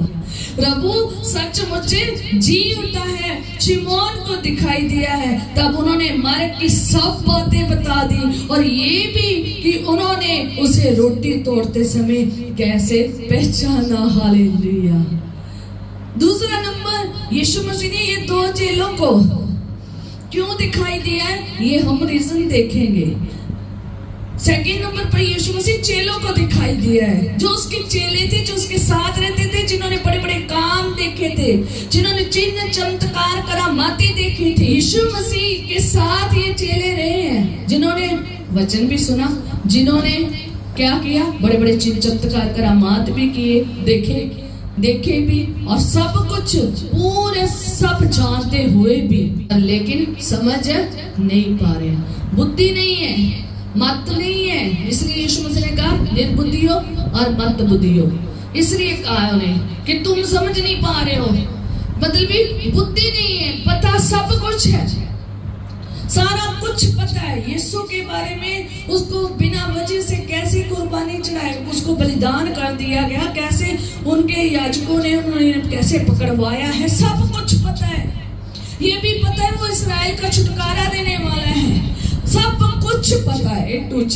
प्रभु सचमुच जी उठा है, शिमोन को दिखाई दिया है। तब उन्होंने मर की सब बातें बता दी और ये भी कि उन्होंने उसे रोटी तोड़ते समय कैसे पहचाना। हालेलुया। दूसरा नंबर, यीशु मसीह ने ये 2 चेलों को क्यों दिखाई दिया है, ये हम रीजन देखेंगे। सेकंड नंबर पर यीशु मसीह चेलों को दिखाई दिया है, जो उसके चेले थे, जो उसके साथ रहते थे, जिन्होंने बड़े बड़े काम देखे थे, जिन्होंने चिन्ह चमत्कार करामाती देखी थी। यीशु मसीह के साथ ये चेले रहे हैं, जिन्होंने वचन भी सुना, जिन्होंने क्या किया, बड़े बड़े चिन्ह चमत्कार करामात भी किए, देखे भी, और सब कुछ पूरे सब जानते हुए भी, लेकिन समझ नहीं पा रहे, बुद्धि नहीं है, मत नहीं है। इसलिए यीशु मसीह ने कहा निर्बुद्धि हो और मत बुद्धि हो। इसलिए कहा उन्हें कि तुम समझ नहीं पा रहे हो, मतलब भी बुद्धि नहीं है, पता सब कुछ है, सारा कुछ पता है यीशु के बारे में। उसको बिना वजह से कैसे कुर्बानी चढ़ाई, उसको बलिदान कर दिया गया, कैसे उनके याजकों ने उन्होंने कैसे पकड़वाया है, सब कुछ पता है। ये भी पता है वो इस्राएल का छुटकारा देने वाला है, सब कुछ पता है A to Z।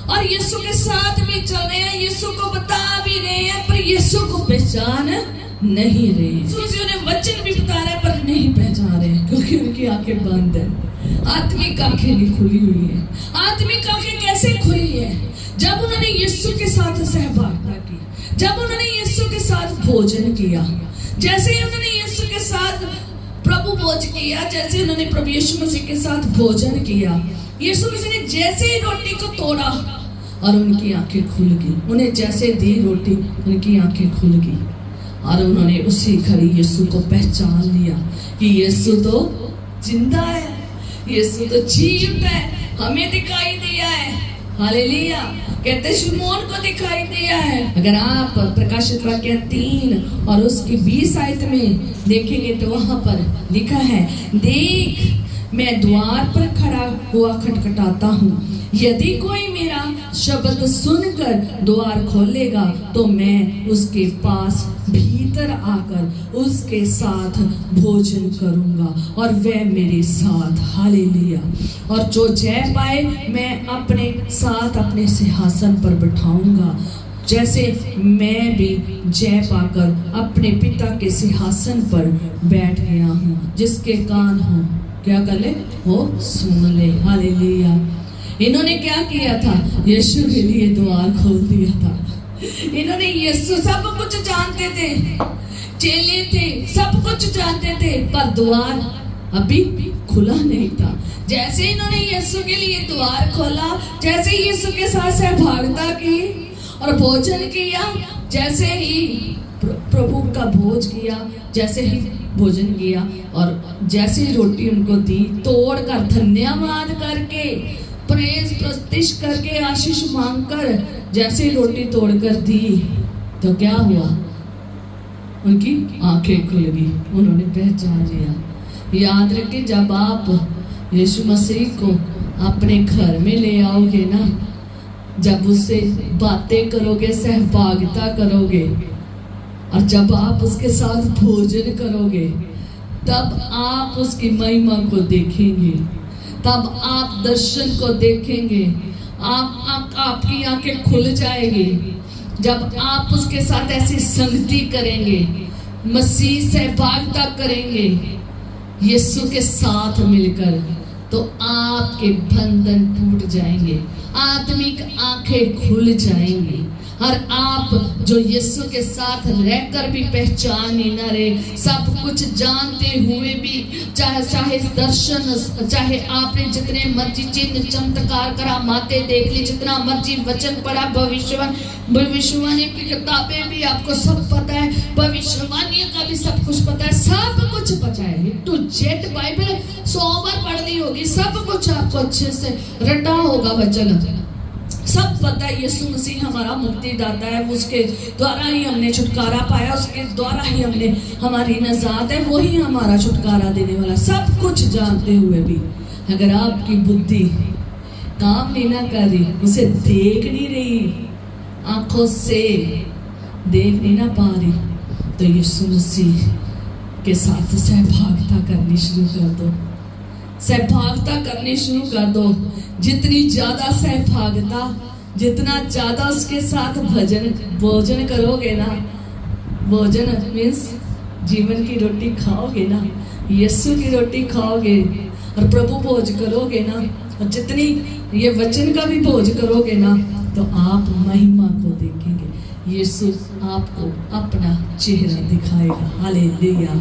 और यीशु के साथ भी चल रहे हैं, यीशु को बता भी रहे हैं, पर यीशु को पहचान नहीं रहे। यीशु ने वचन भी बता रहे हैं पर नहीं पहचान रहे, क्योंकि उनकी आंखें बंद है, आत्मिक आंखें नहीं खुली हुई है। आत्मिक आंखें कैसे खुली है? जब उन्होंने यीशु के साथ सहभागिता की, जब उन्होंने यीशु के साथ भोजन किया, जैसे ही उन्होंने यीशु के साथ प्रभु भोज किया, जैसे उन्होंने प्रभु यीशु मसीह के साथ भोजन किया, यीशु मसीह ने जैसे ही रोटी को तोड़ा और उनकी आंखें खुल गई, उन्हें जैसे दी रोटी उनकी आंखें खुल गई, और उन्होंने उसी घड़ी यीशु को पहचान लिया कि यीशु तो जिंदा है, यीशु तो जी उठा है, हमें दिखाई दिया है। हालेलुया। कहते शमौन को दिखाई दिया है। अगर आप प्रकाशित वाक्य 3 और उसकी 20 आयत में देखेंगे तो वहां पर लिखा है, देख मैं द्वार पर खड़ा हुआ खटखटाता हूँ, यदि कोई मेरा शब्द सुनकर द्वार खोलेगा तो मैं उसके पास भीतर आकर उसके साथ भोजन करूंगा और वह मेरे साथ। हालेलुया। और जो जय पाए मैं अपने साथ अपने सिंहासन पर बिठाऊंगा, जैसे मैं भी जय पाकर अपने पिता के सिंहासन पर बैठ गया हूँ। जिसके कान हो क्या कर ले, वो सुन ले। हालेलुया। इन्होंने क्या किया था? यीशु के लिए द्वार खोल दिया था। इन्होंने यीशु सब कुछ जानते थे, चेले थे, सब कुछ जानते थे, पर द्वार अभी खुला नहीं था। जैसे इन्होंने यीशु के लिए द्वार खोला, जैसे यीशु के साथ सहभागिता की और भोजन किया, जैसे ही प्रभु का भोज किया, जैसे ही भोजन किया और जैसे ही रोटी उनको दी, तोड़कर धन्यवाद करके, प्रेज प्रस्तिश करके, आशीष मांगकर जैसे रोटी तोड़कर दी, तो क्या हुआ? उनकी आंखें खुल गई, उन्होंने पहचान लिया। याद रखिए, जब आप यीशु मसीह को अपने घर में ले आओगे ना, जब उससे बातें करोगे, सहभागिता करोगे, और जब आप उसके साथ भोजन करोगे, तब आप उसकी महिमा को देखेंगे, तब आप दर्शन को देखेंगे, आपकी आंखें खुल जाएगी। जब आप उसके साथ ऐसी संगति करेंगे, मसीह सहभागिता करेंगे यीशु के साथ मिलकर, तो आपके बंधन टूट जाएंगे, आत्मिक आंखें खुल जाएंगी। और आप जो यीशु के साथ रहकर भी पहचान नहीं ना रहे, सब कुछ जानते हुए भी, चाहे दर्शन, चाहे आपने जितने मर्जी चिन्ह चमत्कार करामाते देख ली, जितना मर्जी वचन पढ़ा, भविष्यवाणी की किताबें भी आपको सब पता है, भविष्यवाणियों का भी सब कुछ पता है, सब कुछ पता है। टू जेड बाइबल 100 बार पढ़ ली होगी, सब कुछ आपको अच्छे से रटा होगा, वचन सब पता है। यीशु मसीह हमारा मुक्तिदाता है, उसके द्वारा ही हमने छुटकारा पाया, उसके द्वारा ही हमने हमारी नजात है, वही हमारा छुटकारा देने वाला। सब कुछ जानते हुए भी अगर आपकी बुद्धि काम नहीं ना कर रही, उसे देख नहीं रही, आंखों से देख नहीं ना पा रही, तो यीशु मसीह के साथ सहभागिता करनी शुरू कर दो, सहभागिता करनी शुरू कर दो। जितनी ज्यादा सहभागिता, जितना ज्यादा उसके साथ भोजन करोगे ना, भोजन मीन्स जीवन की रोटी खाओगे ना, यीशु की रोटी खाओगे और प्रभु भोज करोगे ना, और जितनी ये वचन का भी भोज करोगे ना, तो आप महिमा को देखेंगे। यीशु आपको अपना चेहरा दिखाएगा। हालेलुया।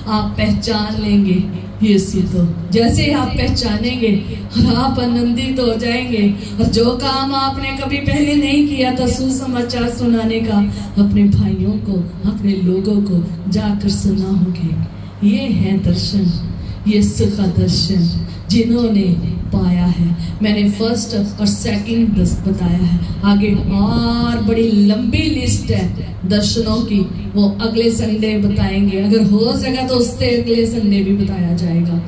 आप पहचान लेंगे यीशु को। जैसे ही आप पहचानेंगे और आप आनंदित हो जाएंगे। और जो काम आपने कभी पहले नहीं किया था, सुसमाचार सुनाने का, अपने भाइयों को, अपने लोगों को जाकर सुनाओगे। ये है दर्शन, यीशु का दर्शन जिन्होंने पाया है। मैंने फर्स्ट और सेकंड बताया है, आगे और बड़ी लंबी लिस्ट है दर्शनों की, वो अगले संडे बताएंगे। अगर हो सका तो उससे अगले संडे भी बताया जाएगा।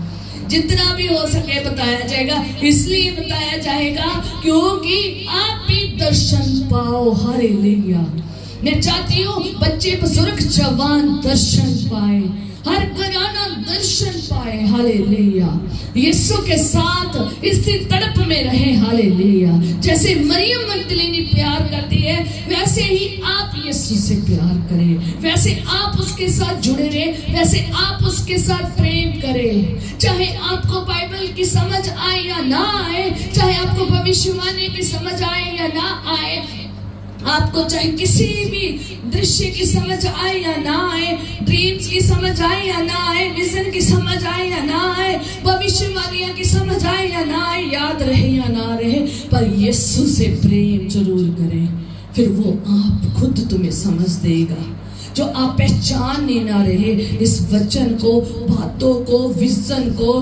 जितना भी हो सके बताया जाएगा। इसलिए बताया जाएगा क्योंकि आप भी दर्शन पाओ। हालेलुया। मैं चाहती हूँ बच्चे, बुजुर्ग, जवान दर्शन पाए, हर घराना दर्शन पाए। हालेलुया। यीशु के साथ इसी तड़प में रहे। हालेलुया। जैसे मरियम मगदलीनी प्यार करती है, वैसे ही आप यीशु से प्यार करें, वैसे आप उसके साथ जुड़े रहे, वैसे आप उसके साथ प्रेम करें। चाहे आपको बाइबल की समझ आए या ना आए, चाहे आपको भविष्यवाणी की समझ आए या ना आए, आपको चाहे किसी भी दृश्य की समझ आए या ना आए, ड्रीम्स की समझ आए या ना आए, विजन की समझ आए या ना आए, भविष्यवाणियां की समझ आए या ना आए, याद रहे या ना रहे, पर यीशु से प्रेम जरूर करें। फिर वो आप खुद तुम्हें समझ देगा। जो आप पहचान नहीं ना रहे इस वचन को, बातों को, विजन को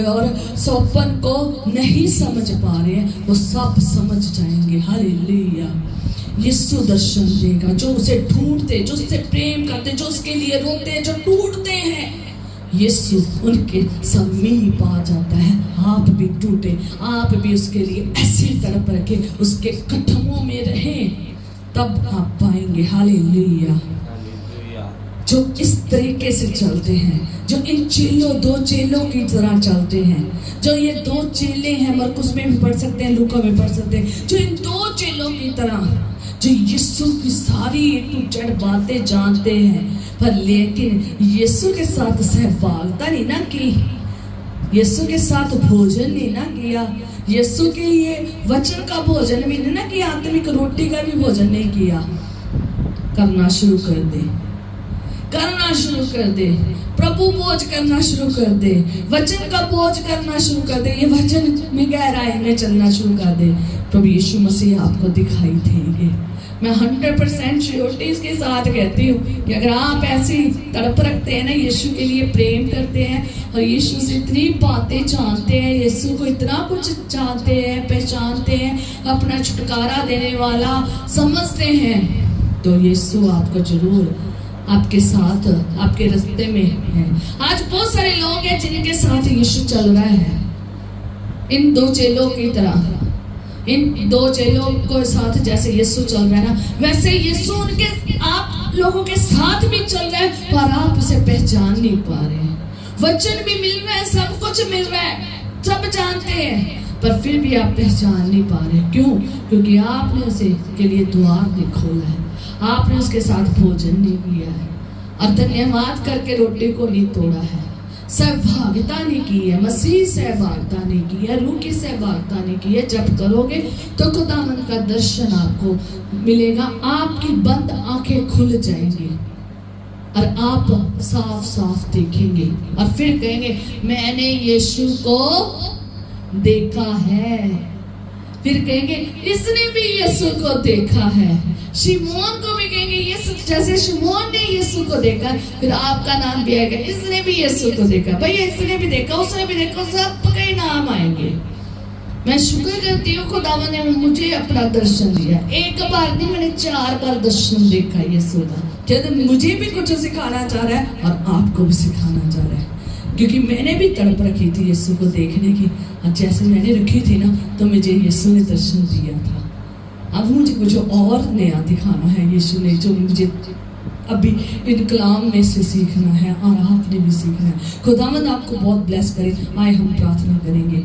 और सौपन को नहीं समझ पा रहे हैं, वो सब समझ जाएंगे। हालेलुया। यीशु दर्शन देगा। जो उसे ढूंढते, जो उससे प्रेम करते, जो उसके लिए रोते, जो टूटते हैं, यीशु उनके समीप आ जाता है। आप भी टूटे, आप भी उसके लिए ऐसी तड़प रखे, उसके कदमों में रहें, तब आप पाएंगे। हालेलुया। जो इस तरीके से चलते हैं, जो इन चेलों, दो चेलों की तरह चलते हैं, जो ये दो चेले हैं, मरकुस में भी पढ़ सकते हैं, लूका में पढ़ सकते हैं, जो इन दो चेलों की तरह, जो यीशु की सारी ए टू जेड बातें जानते हैं, पर लेकिन यीशु के साथ सहभागिता नहीं ना की, यीशु के साथ भोजन नहीं ना किया, यीशु के लिए वचन का भोजन भी नहीं ना किया, आत्मिक रोटी का भी भोजन नहीं किया। करना शुरू कर दे, करना शुरू कर दे। प्रभु बोझ करना शुरू कर दे, वचन का बोझ करना शुरू कर दे, ये वचन में गहराई में चलना शुरू कर दे। प्रभु यीशु मसीह आपको दिखाई देंगे। मैं 100% श्योरिटी के साथ कहती हूँ कि अगर आप ऐसी तड़प रखते हैं ना, यीशु के लिए प्रेम करते हैं और यीशु से इतनी बातें जानते हैं, यीशु को इतना कुछ जानते हैं, पहचानते हैं, अपना छुटकारा देने वाला समझते हैं, तो यीशु आपको जरूर आपके साथ, आपके रास्ते में है। आज बहुत सारे लोग हैं जिनके साथ यीशु चल रहा है, इन दो चेलों की तरह, इन दो चेलों को साथ जैसे यीशु चल रहा है ना, वैसे यीशु उनके आप लोगों के साथ भी चल रहा है, पर आप उसे पहचान नहीं पा रहे हैं। वचन भी मिल रहा है, सब कुछ मिल रहा है, सब जानते हैं, पर फिर भी आप पहचान नहीं पा रहे। क्यों? क्योंकि आपने उसे के लिए द्वार नहीं खोला है, आपने उसके साथ भोजन नहीं किया है, और धन्यवाद करके रोटी को नहीं तोड़ा है, सहभागिता नहीं की है, मसीह सहभागिता नहीं की है, रूह की सहभागिता नहीं की है। जब करोगे तो खुदावंद का दर्शन आपको मिलेगा, आपकी बंद आंखें खुल जाएंगी और आप साफ साफ देखेंगे, और फिर कहेंगे मैंने यीशु को देखा है। फिर कहेंगे इसने भी यीशु को देखा है। शिमोन को भी कहेंगे यीशु, जैसे शिमोन ने यीशु को देखा, फिर आपका नाम भी आएगा, इसने भी यीशु को देखा। भैया इसने भी देखा, उसने भी देखा, सबके नाम आएंगे। मैं शुक्र करती हूँ खुदावन ने मुझे अपना दर्शन दिया। एक बार नहीं, मैंने 4 बार दर्शन देखा यीशु का। जब मुझे भी कुछ सिखाना चाह रहा है और आपको भी सिखाना चाह रहा है, क्योंकि मैंने भी तड़प रखी थी यीशु को देखने की, और जैसे मैंने रखी थी ना, तो मुझे यीशु ने दर्शन दिया था। अब मुझे कुछ और नया दिखाना है यीशु ने, जो मुझे अभी इन कलाम में से सीखना है और आपने भी सीखना है। खुदावंद आपको बहुत ब्लेस करे। आए हम प्रार्थना करेंगे।